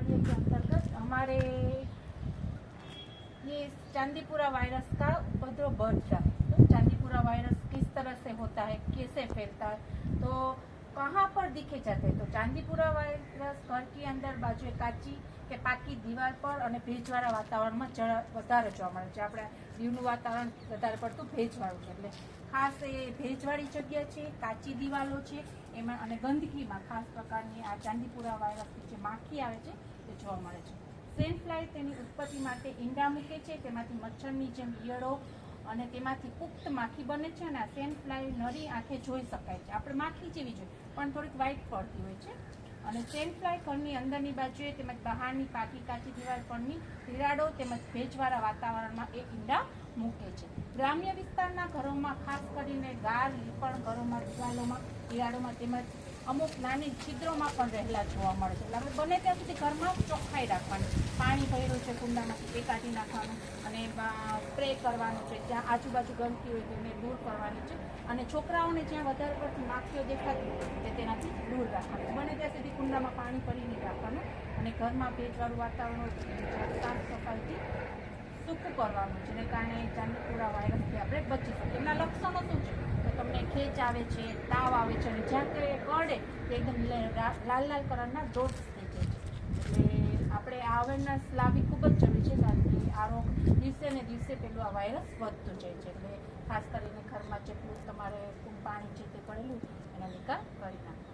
कार्य के अंतर्गत हमारे ये चांदीपुरा वायरस का उपद्रव बढ़ रहा है। तो चांदीपुरा वायरस किस तरह से होता है, कैसे फैलता है, तो कहाँ पर दिखे जाते हैं? तो चांदीपुरा वायरस घर की अंदर बाजू काची કે પાકી દિવાલ પર અને ભેજવાળા વાતાવરણમાં વધારે જોવા મળે છે। આપણે દીવનું વાતાવરણ વધારે પડતું ભેજવાળું છે, એટલે ખાસ એ ભેજવાળી જગ્યા છે, કાચી દિવાલો છે એમાં, અને ગંદકીમાં ખાસ પ્રકારની આ ચાંદીપુરા વાયરસની જે માખી આવે છે તે જોવા મળે છે। સેન્ટ ફ્લાય તેની ઉત્પત્તિ માટે ઈંડા મૂકે છે, તેમાંથી મચ્છરની જેમ ઈયળો અને તેમાંથી પુખ્ત માખી બને છે, અને આ સેન્ટ ફ્લાય નરી આંખે જોઈ શકાય છે। આપણે માખી જેવી જોઈએ પણ થોડીક વ્હાઇટ પડતી હોય છે। અને સેન્ટ ફ્લાય ઘરની અંદરની બાજુએ તેમજ બહારની પાકી કાચી દિવાલ પરની તિરાડો તેમજ ભેજવાળા વાતાવરણમાં એ ઈંડા મૂકે છે। ગ્રામ્ય વિસ્તારના ઘરોમાં ખાસ કરીને ગાર લીપણ ઘરોમાં દિવાલોમાં તિરાડોમાં તેમજ અમુક નાની છિદ્રોમાં પણ રહેલા જોવા મળે છે। એટલે આપણે બને ત્યાં સુધી ઘરમાં ચોખ્ખાઈ રાખવાની, પાણી ભર્યું છે કુંડામાંથી તે કાઢી નાખવાનું અને સ્પ્રે કરવાનું છે, જ્યાં આજુબાજુ ગંદકી હોય તેને દૂર કરવાની છે, અને છોકરાઓને જ્યાં વધારે પડતી માખીઓ દેખાતી હોય તેનાથી દૂર રાખવાનું। બને ત્યાં સુધી કુંડામાં પાણી ભરીને રાખવાનું અને ઘરમાં ભેજવાળું વાતાવરણ હોય સાફ સફાઈથી સૂકું કરવાનું, જેને કારણે ચાંદીપુરા વાયરસથી આપણે બચી શકીએ। એમના લક્ષણો શું છે? તો તમને ખેંચ આવે છે, તાવ આવે છે, અને જ્યાં તે કરડે તે એકદમ લાલ લાલ કલરના ડોટ્સ થઈ જાય છે। એટલે આપણે આ અવેરનેસ લાવવી ખૂબ જ જરૂરી છે, કારણ કે આ રોગ દિવસે ને દિવસે પેલું આ વાયરસ વધતું જાય છે। એટલે ખાસ કરીને ઘરમાં જેટલું તમારે પાણી છે તે પડેલું એનો નિકાલ કરી નાખો।